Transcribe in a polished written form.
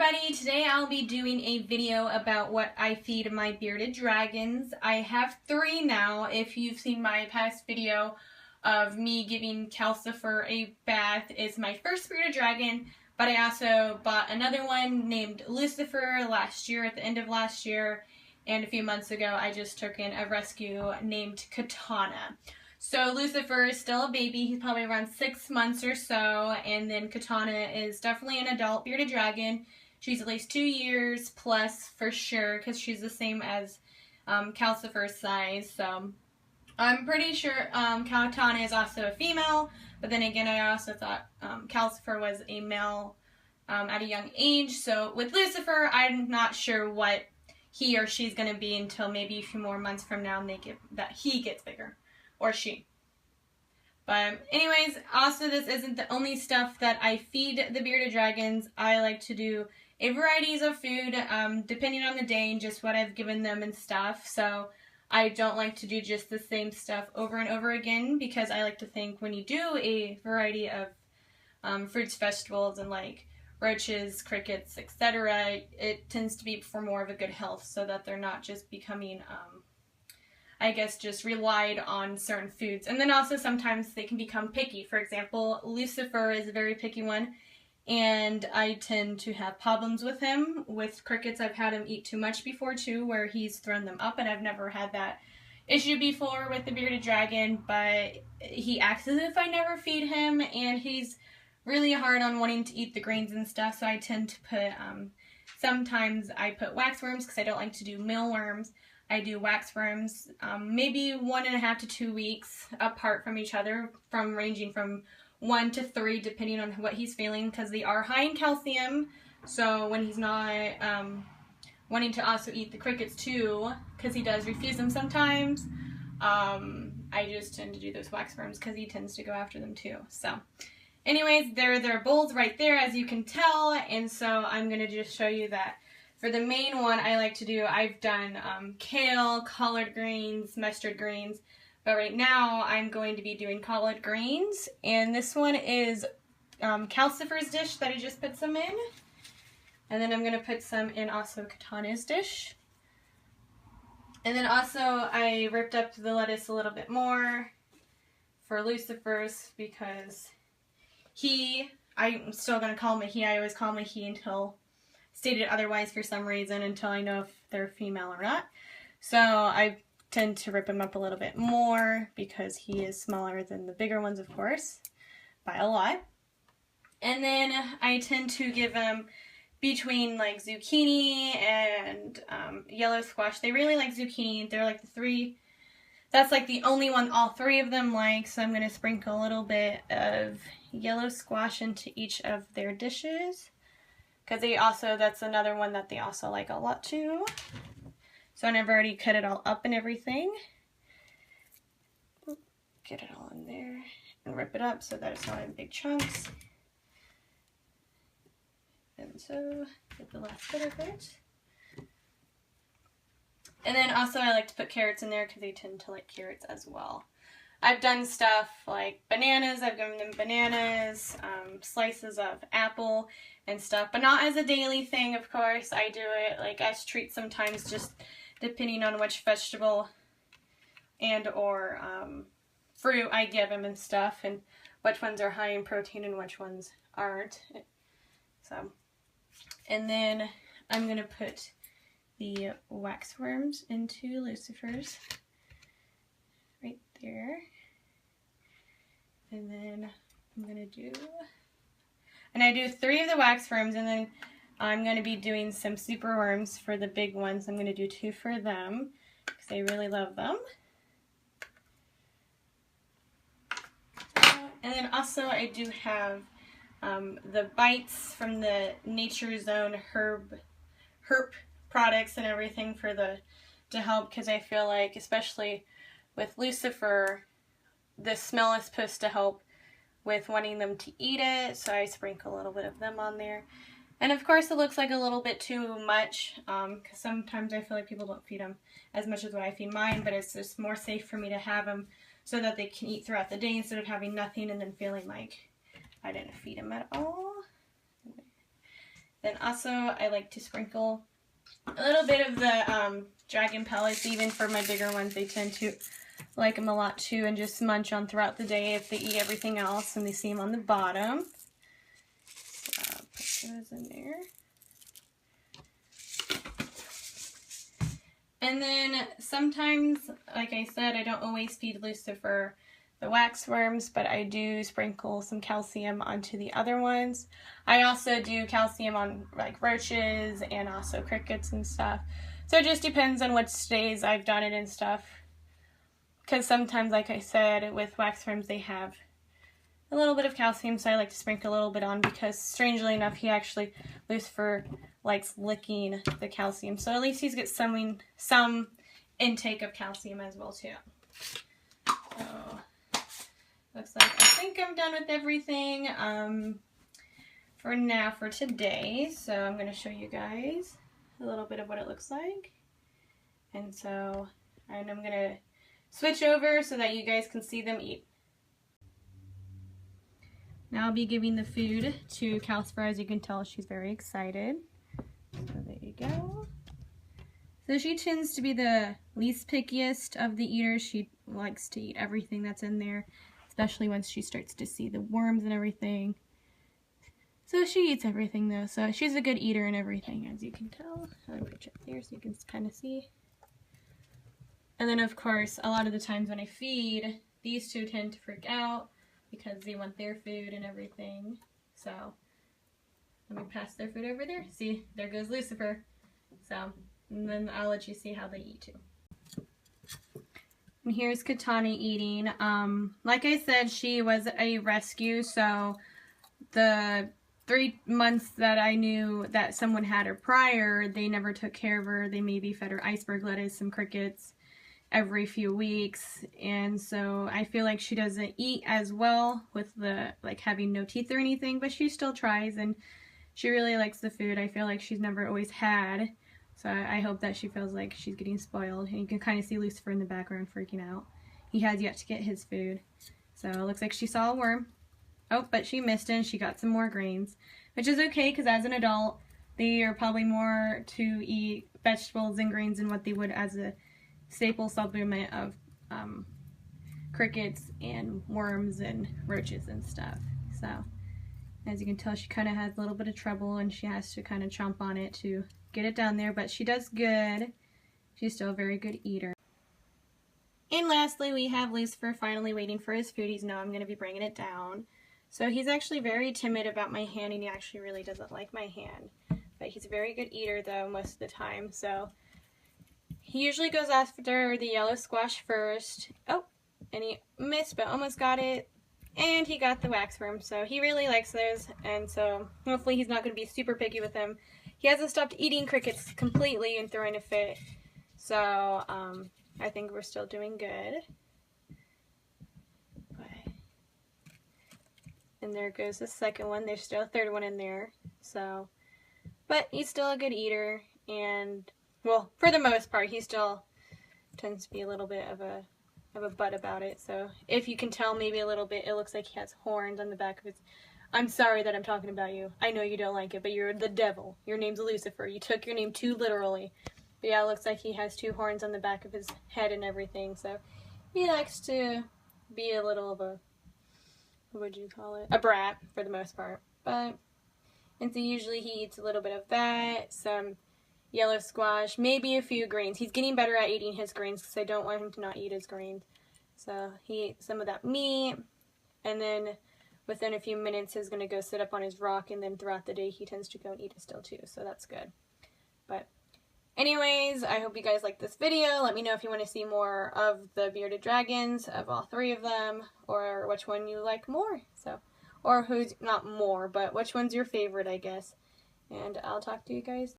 everybody, today I'll be doing a video about what I feed my bearded dragons. I have 3 now. If you've seen my past video of me giving Calcifer a bath, it's my first bearded dragon, but I also bought another one named Lucifer last year, at the end of last year, and a few months ago I just took in a rescue named Katana. So Lucifer is still a baby, he's probably around 6 months or so, and then Katana is definitely an adult bearded dragon. She's at least 2 years plus for sure, because she's the same as Calcifer's size, so I'm pretty sure Katana is also a female, but then again I also thought Calcifer was a male at a young age, so with Lucifer I'm not sure what he or she's going to be until maybe a few more months from now and he gets bigger. Or she. But anyways, also this isn't the only stuff that I feed the bearded dragons. I like to do a varieties of food depending on the day and just what I've given them and stuff. So I don't like to do just the same stuff over and over again, because I like to think when you do a variety of fruits, vegetables, and like roaches, crickets, etc., it tends to be for more of a good health, so that they're not just becoming I guess just relied on certain foods. And then also sometimes they can become picky. For example, Lucifer is a very picky one, and I tend to have problems with him. With crickets, I've had him eat too much before too, where he's thrown them up, and I've never had that issue before with the bearded dragon, but he acts as if I never feed him, and he's really hard on wanting to eat the grains and stuff, so I tend to put, sometimes I put waxworms because I don't like to do mealworms. I do waxworms, maybe 1.5 to 2 weeks apart from each other, ranging from 1 to 3 depending on what he's feeling, because they are high in calcium. So when he's not wanting to also eat the crickets too, because he does refuse them sometimes, I just tend to do those waxworms because he tends to go after them too. So anyways, there are their bowls right there, as you can tell, and so I'm going to just show you that. For the main one I like to do, I've done kale, collard greens, mustard greens, but right now I'm going to be doing collard greens, and this one is Calcifer's dish that I just put some in, and then I'm going to put some in also Katana's dish, and then also I ripped up the lettuce a little bit more for Lucifer's, because I'm still going to call him a he, I always call him a he until stated otherwise for some reason, until I know if they're female or not. So I tend to rip him up a little bit more because he is smaller than the bigger ones, of course, by a lot. And then I tend to give him between like zucchini and yellow squash. They really like zucchini. They're like the 3. That's like the only one all 3 of them like, so I'm going to sprinkle a little bit of yellow squash into each of their dishes, because that's another one that they also like a lot too. So I've already cut it all up and everything. Get it all in there and rip it up so that it's not in big chunks. And so get the last bit of it. And then also I like to put carrots in there because they tend to like carrots as well. I've done stuff like bananas, I've given them bananas, slices of apple and stuff, but not as a daily thing, of course. I do it like as treats sometimes, just depending on which vegetable and or fruit I give them and stuff, and which ones are high in protein and which ones aren't. So, and then I'm going to put the waxworms into Lucifer's right there. And then I'm going to do, and I do 3 of the waxworms, and then I'm going to be doing some superworms for the big ones. I'm going to do 2 for them because they really love them. And then also I do have the bites from the Nature Zone herb products and everything to help, because I feel like, especially with Lucifer, the smell is supposed to help with wanting them to eat it, so I sprinkle a little bit of them on there. And of course it looks like a little bit too much, because sometimes I feel like people don't feed them as much as what I feed mine, but it's just more safe for me to have them so that they can eat throughout the day instead of having nothing and then feeling like I didn't feed them at all. Then also I like to sprinkle a little bit of the dragon pellets, even for my bigger ones. They tend to like them a lot too, and just munch on throughout the day if they eat everything else and they see them on the bottom. So I'll put those in there. And then sometimes, like I said, I don't always feed Lucifer the waxworms, but I do sprinkle some calcium onto the other ones. I also do calcium on like roaches and also crickets and stuff. So it just depends on what days I've done it and stuff. Because sometimes, like I said, with waxworms they have a little bit of calcium, so I like to sprinkle a little bit on because, strangely enough, Lucifer likes licking the calcium. So at least he's got some intake of calcium as well too. So looks like I think I'm done with everything for now, for today. So I'm going to show you guys a little bit of what it looks like. And I'm going to switch over so that you guys can see them eat. Now I'll be giving the food to Calcifer. As you can tell, she's very excited. So there you go. So she tends to be the least pickiest of the eaters. She likes to eat everything that's in there, especially once she starts to see the worms and everything. So she eats everything though, so she's a good eater and everything, as you can tell. I'll put it up there so you can kind of see. And then of course, a lot of the times when I feed, these two tend to freak out because they want their food and everything. So let me pass their food over there. See, there goes Lucifer. So, and then I'll let you see how they eat too. And here's Katana eating. Like I said, she was a rescue, so the 3 months that I knew that someone had her prior, they never took care of her. They maybe fed her iceberg lettuce, some crickets every few weeks, and so I feel like she doesn't eat as well with the having no teeth or anything, but she still tries and she really likes the food. I feel like she's never always had, so I hope that she feels like she's getting spoiled. And you can kind of see Lucifer in the background freaking out. He has yet to get his food. So it looks like she saw a worm. Oh, but she missed it and she got some more grains, which is okay because as an adult they are probably more to eat vegetables and grains than what they would as a staple supplement of crickets and worms and roaches and stuff. So as you can tell, she kind of has a little bit of trouble and she has to kind of chomp on it to get it down there, but she does good. She's still a very good eater. And lastly, we have Lucifer finally waiting for his food. He's now I'm going to be bringing it down. So he's actually very timid about my hand, and he actually really doesn't like my hand. But he's a very good eater though most of the time, so he usually goes after the yellow squash first. Oh, and he missed but almost got it. And he got the waxworm, so he really likes those. And so hopefully he's not going to be super picky with them. He hasn't stopped eating crickets completely and throwing a fit. So I think we're still doing good. And there goes the second one. There's still a third one in there. So, but he's still a good eater, and well, for the most part, he still tends to be a little bit of a butt about it. So if you can tell maybe a little bit, it looks like he has horns on the back of his. I'm sorry that I'm talking about you. I know you don't like it, but you're the devil. Your name's Lucifer. You took your name too literally. But yeah, it looks like he has 2 horns on the back of his head and everything. So he likes to be a little of a, what would you call it? A brat for the most part. But, and so usually he eats a little bit of that, some yellow squash, maybe a few greens. He's getting better at eating his greens because I don't want him to not eat his greens. So he eats some of that meat, and then within a few minutes he's going to go sit up on his rock, and then throughout the day he tends to go and eat it still too, so that's good. But anyways, I hope you guys liked this video. Let me know if you want to see more of the bearded dragons, of all 3 of them, or which one you like more. So, or who's, not more, but which one's your favorite, I guess. And I'll talk to you guys